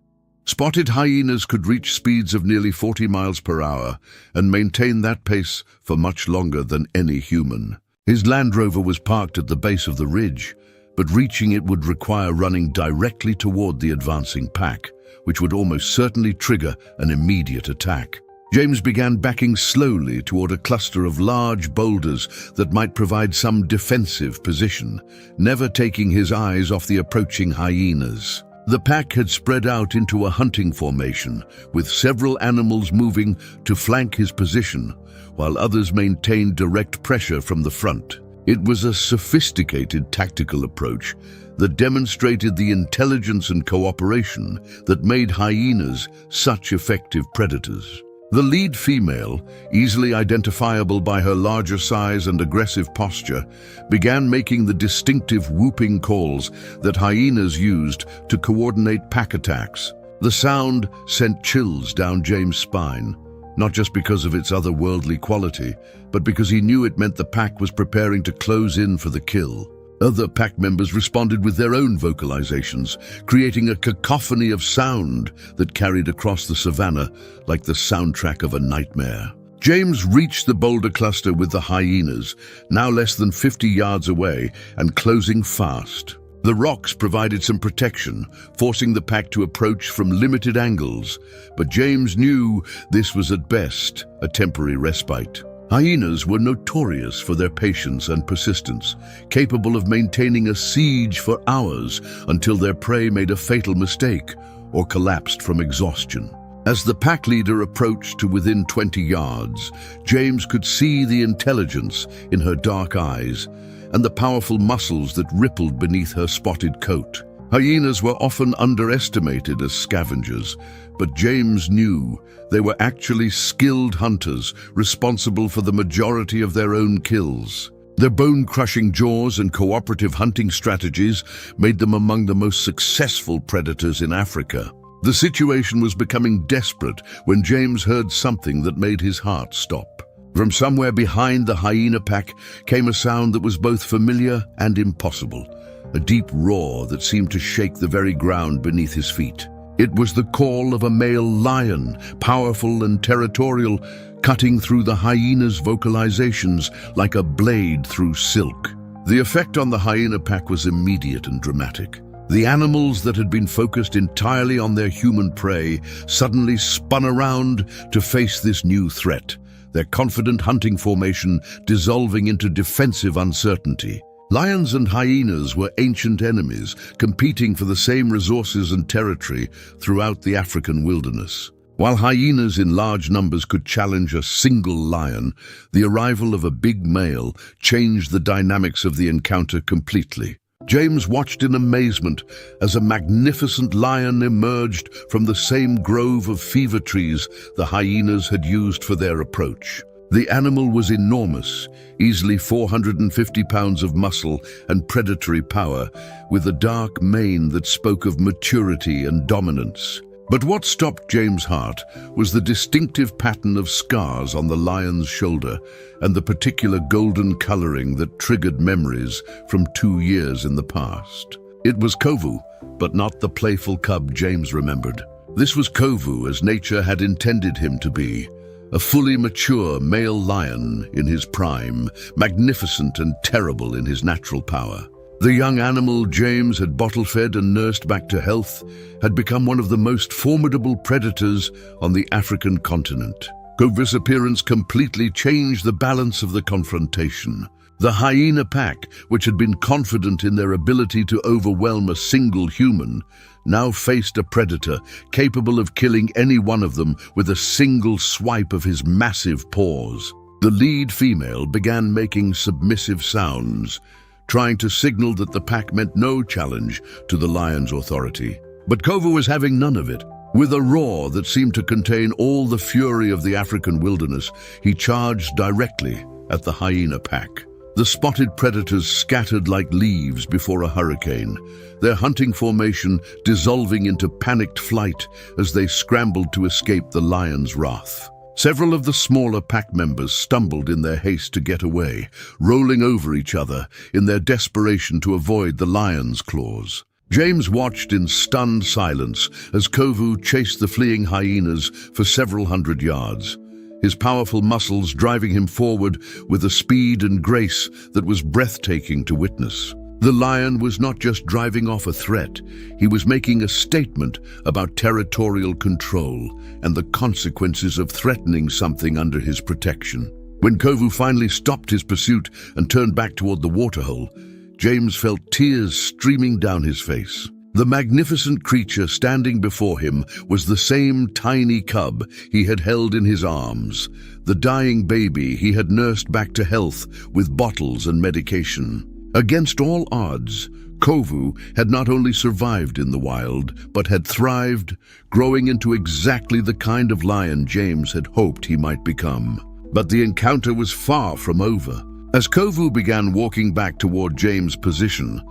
Spotted hyenas could reach speeds of nearly 40 miles per hour and maintain that pace for much longer than any human. His Land Rover was parked at the base of the ridge, but reaching it would require running directly toward the advancing pack, which would almost certainly trigger an immediate attack. James began backing slowly toward a cluster of large boulders that might provide some defensive position, never taking his eyes off the approaching hyenas. The pack had spread out into a hunting formation, with several animals moving to flank his position, while others maintained direct pressure from the front. It was a sophisticated tactical approach that demonstrated the intelligence and cooperation that made hyenas such effective predators. The lead female, easily identifiable by her larger size and aggressive posture, began making the distinctive whooping calls that hyenas used to coordinate pack attacks. The sound sent chills down James' spine, not just because of its otherworldly quality, but because he knew it meant the pack was preparing to close in for the kill. Other pack members responded with their own vocalizations, creating a cacophony of sound that carried across the savannah like the soundtrack of a nightmare. James reached the boulder cluster with the hyenas, now less than 50 yards away and closing fast. The rocks provided some protection, forcing the pack to approach from limited angles, but James knew this was at best a temporary respite. Hyenas were notorious for their patience and persistence, capable of maintaining a siege for hours until their prey made a fatal mistake or collapsed from exhaustion. As the pack leader approached to within 20 yards, James could see the intelligence in her dark eyes and the powerful muscles that rippled beneath her spotted coat. Hyenas were often underestimated as scavengers, but James knew they were actually skilled hunters responsible for the majority of their own kills. Their bone-crushing jaws and cooperative hunting strategies made them among the most successful predators in Africa. The situation was becoming desperate when James heard something that made his heart stop. From somewhere behind the hyena pack came a sound that was both familiar and impossible, a deep roar that seemed to shake the very ground beneath his feet. It was the call of a male lion, powerful and territorial, cutting through the hyena's vocalizations like a blade through silk. The effect on the hyena pack was immediate and dramatic. The animals that had been focused entirely on their human prey suddenly spun around to face this new threat, their confident hunting formation dissolving into defensive uncertainty. Lions and hyenas were ancient enemies, competing for the same resources and territory throughout the African wilderness. While hyenas in large numbers could challenge a single lion, the arrival of a big male changed the dynamics of the encounter completely. James watched in amazement as a magnificent lion emerged from the same grove of fever trees the hyenas had used for their approach. The animal was enormous, easily 450 pounds of muscle and predatory power, with a dark mane that spoke of maturity and dominance. But what stopped James' heart was the distinctive pattern of scars on the lion's shoulder and the particular golden coloring that triggered memories from 2 years in the past. It was Kovu, but not the playful cub James remembered. This was Kovu as nature had intended him to be, a fully mature male lion in his prime, magnificent and terrible in his natural power. The young animal James had bottle-fed and nursed back to health had become one of the most formidable predators on the African continent. Kovu's appearance completely changed the balance of the confrontation. The hyena pack, which had been confident in their ability to overwhelm a single human, now faced a predator capable of killing any one of them with a single swipe of his massive paws. The lead female began making submissive sounds, trying to signal that the pack meant no challenge to the lion's authority. But Kovu was having none of it. With a roar that seemed to contain all the fury of the African wilderness, he charged directly at the hyena pack. The spotted predators scattered like leaves before a hurricane, their hunting formation dissolving into panicked flight as they scrambled to escape the lion's wrath. Several of the smaller pack members stumbled in their haste to get away, rolling over each other in their desperation to avoid the lion's claws. James watched in stunned silence as Kovu chased the fleeing hyenas for several hundred yards, his powerful muscles driving him forward with a speed and grace that was breathtaking to witness. The lion was not just driving off a threat, he was making a statement about territorial control and the consequences of threatening something under his protection. When Kovu finally stopped his pursuit and turned back toward the waterhole, James felt tears streaming down his face. The magnificent creature standing before him was the same tiny cub he had held in his arms, the dying baby he had nursed back to health with bottles and medication. Against all odds, Kovu had not only survived in the wild, but had thrived, growing into exactly the kind of lion James had hoped he might become. But the encounter was far from over. As Kovu began walking back toward James' position,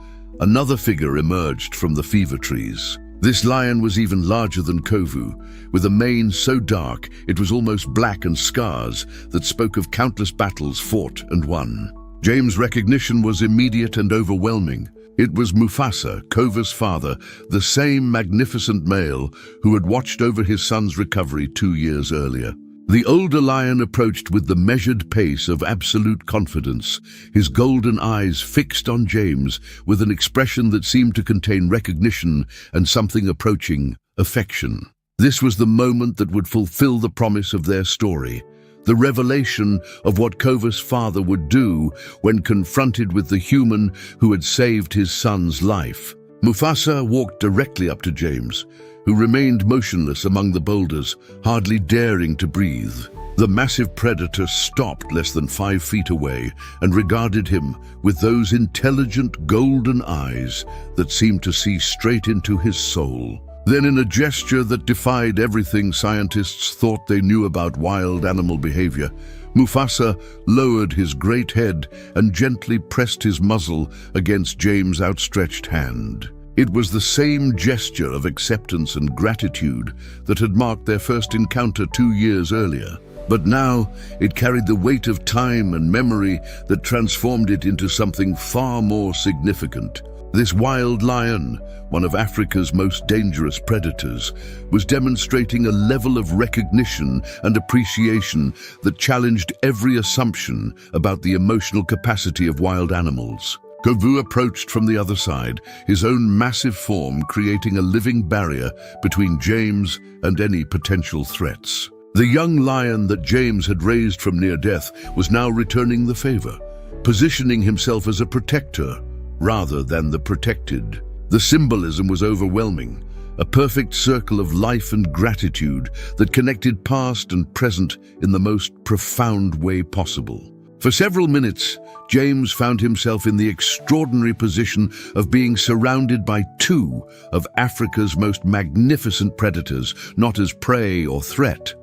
another figure emerged from the fever trees. This lion was even larger than Kovu, with a mane so dark it was almost black and scars that spoke of countless battles fought and won. James' recognition was immediate and overwhelming. It was Mufasa, Kovu's father, the same magnificent male who had watched over his son's recovery 2 years earlier. The older lion approached with the measured pace of absolute confidence, his golden eyes fixed on James with an expression that seemed to contain recognition and something approaching affection. This was the moment that would fulfill the promise of their story, the revelation of what Kovu's father would do when confronted with the human who had saved his son's life. Mufasa walked directly up to James, who remained motionless among the boulders, hardly daring to breathe. The massive predator stopped less than 5 feet away and regarded him with those intelligent golden eyes that seemed to see straight into his soul. Then, in a gesture that defied everything scientists thought they knew about wild animal behavior, Mufasa lowered his great head and gently pressed his muzzle against James' outstretched hand. It was the same gesture of acceptance and gratitude that had marked their first encounter 2 years earlier. But now it carried the weight of time and memory that transformed it into something far more significant. This wild lion, one of Africa's most dangerous predators, was demonstrating a level of recognition and appreciation that challenged every assumption about the emotional capacity of wild animals. Kovu approached from the other side, his own massive form creating a living barrier between James and any potential threats. The young lion that James had raised from near death was now returning the favor, positioning himself as a protector rather than the protected. The symbolism was overwhelming, a perfect circle of life and gratitude that connected past and present in the most profound way possible. For several minutes, James found himself in the extraordinary position of being surrounded by two of Africa's most magnificent predators, not as prey or threat,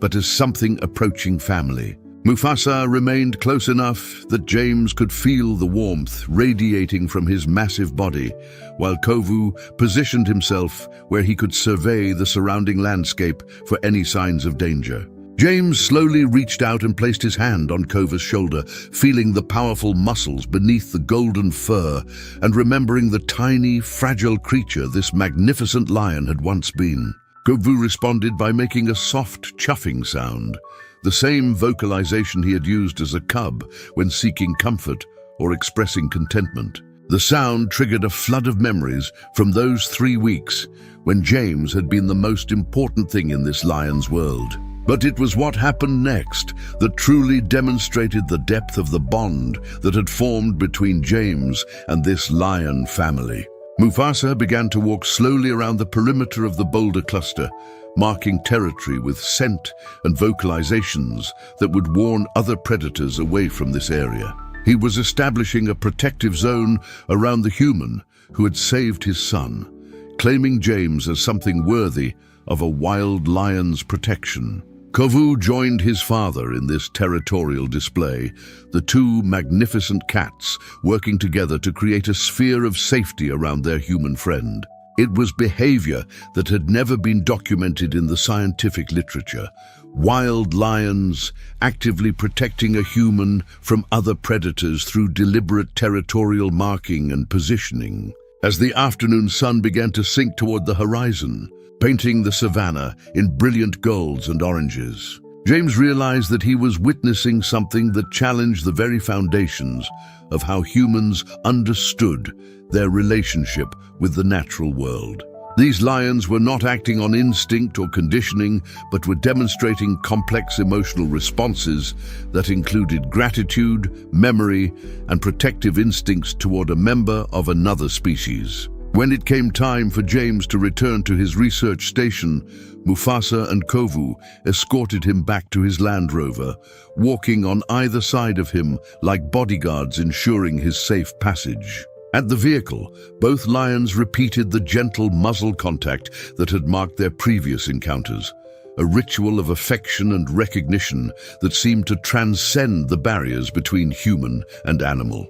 but as something approaching family. Mufasa remained close enough that James could feel the warmth radiating from his massive body, while Kovu positioned himself where he could survey the surrounding landscape for any signs of danger. James slowly reached out and placed his hand on Kovu's shoulder, feeling the powerful muscles beneath the golden fur and remembering the tiny, fragile creature this magnificent lion had once been. Kovu responded by making a soft, chuffing sound, the same vocalization he had used as a cub when seeking comfort or expressing contentment. The sound triggered a flood of memories from those 3 weeks when James had been the most important thing in this lion's world. But it was what happened next that truly demonstrated the depth of the bond that had formed between James and this lion family. Mufasa began to walk slowly around the perimeter of the boulder cluster, marking territory with scent and vocalizations that would warn other predators away from this area. He was establishing a protective zone around the human who had saved his son, claiming James as something worthy of a wild lion's protection. Kovu joined his father in this territorial display, the two magnificent cats working together to create a sphere of safety around their human friend. It was behavior that had never been documented in the scientific literature. Wild lions actively protecting a human from other predators through deliberate territorial marking and positioning. As the afternoon sun began to sink toward the horizon, painting the savannah in brilliant golds and oranges, James realized that he was witnessing something that challenged the very foundations of how humans understood their relationship with the natural world. These lions were not acting on instinct or conditioning, but were demonstrating complex emotional responses that included gratitude, memory, and protective instincts toward a member of another species. When it came time for James to return to his research station, Mufasa and Kovu escorted him back to his Land Rover, walking on either side of him like bodyguards ensuring his safe passage. At the vehicle, both lions repeated the gentle muzzle contact that had marked their previous encounters, a ritual of affection and recognition that seemed to transcend the barriers between human and animal.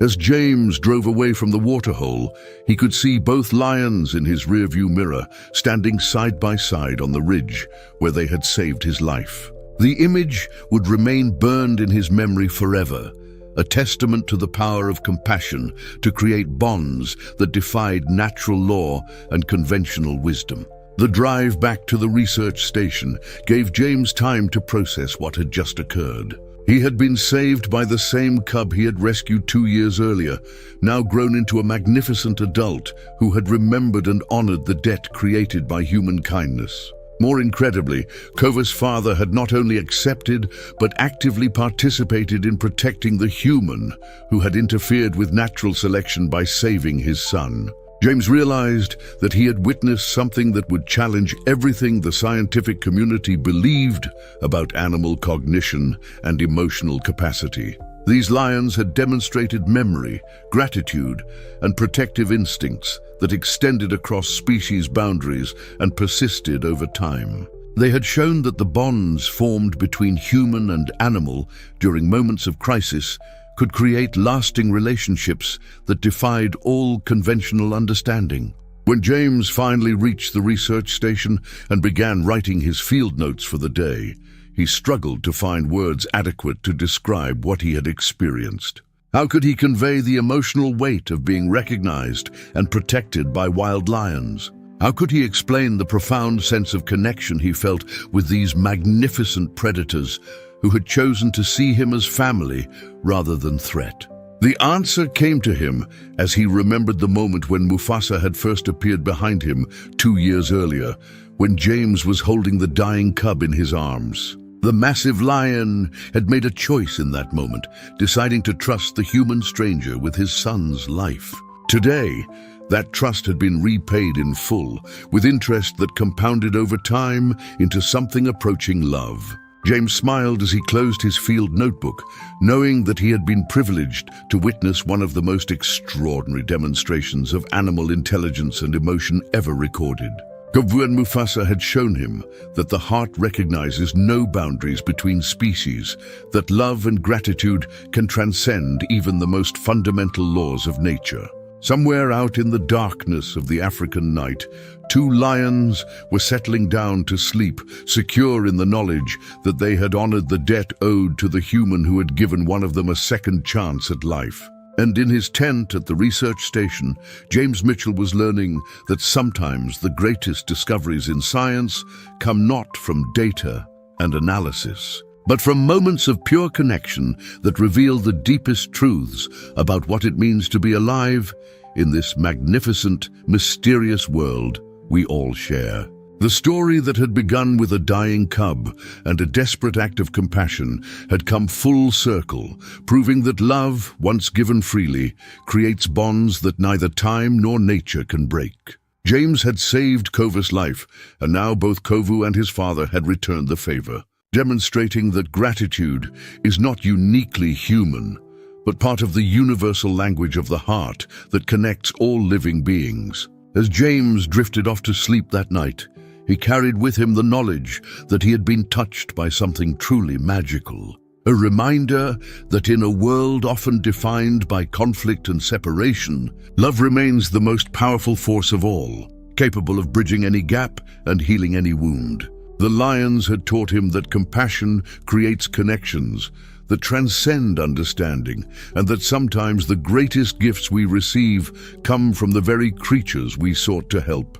As James drove away from the waterhole, he could see both lions in his rearview mirror, standing side by side on the ridge where they had saved his life. The image would remain burned in his memory forever, a testament to the power of compassion to create bonds that defied natural law and conventional wisdom. The drive back to the research station gave James time to process what had just occurred. He had been saved by the same cub he had rescued 2 years earlier, now grown into a magnificent adult who had remembered and honored the debt created by human kindness. More incredibly, Kovu's father had not only accepted but actively participated in protecting the human who had interfered with natural selection by saving his son. James realized that he had witnessed something that would challenge everything the scientific community believed about animal cognition and emotional capacity. These lions had demonstrated memory, gratitude, and protective instincts that extended across species boundaries and persisted over time. They had shown that the bonds formed between human and animal during moments of crisis could create lasting relationships that defied all conventional understanding. When James finally reached the research station and began writing his field notes for the day, he struggled to find words adequate to describe what he had experienced. How could he convey the emotional weight of being recognized and protected by wild lions? How could he explain the profound sense of connection he felt with these magnificent predators who had chosen to see him as family rather than threat? The answer came to him as he remembered the moment when Mufasa had first appeared behind him 2 years earlier, when James was holding the dying cub in his arms. The massive lion had made a choice in that moment, deciding to trust the human stranger with his son's life. Today, that trust had been repaid in full, with interest that compounded over time into something approaching love. James smiled as he closed his field notebook, knowing that he had been privileged to witness one of the most extraordinary demonstrations of animal intelligence and emotion ever recorded. Kovu and Mufasa had shown him that the heart recognizes no boundaries between species, that love and gratitude can transcend even the most fundamental laws of nature. Somewhere out in the darkness of the African night, 2 lions were settling down to sleep, secure in the knowledge that they had honored the debt owed to the human who had given one of them a second chance at life. And in his tent at the research station, James Mitchell was learning that sometimes the greatest discoveries in science come not from data and analysis, but from moments of pure connection that reveal the deepest truths about what it means to be alive in this magnificent, mysterious world we all share. The story that had begun with a dying cub and a desperate act of compassion had come full circle, proving that love, once given freely, creates bonds that neither time nor nature can break. James had saved Kovu's life, and now both Kovu and his father had returned the favor, demonstrating that gratitude is not uniquely human, but part of the universal language of the heart that connects all living beings. As James drifted off to sleep that night, he carried with him the knowledge that he had been touched by something truly magical. A reminder that in a world often defined by conflict and separation, love remains the most powerful force of all, capable of bridging any gap and healing any wound. The lions had taught him that compassion creates connections that transcend understanding, and that sometimes the greatest gifts we receive come from the very creatures we sought to help.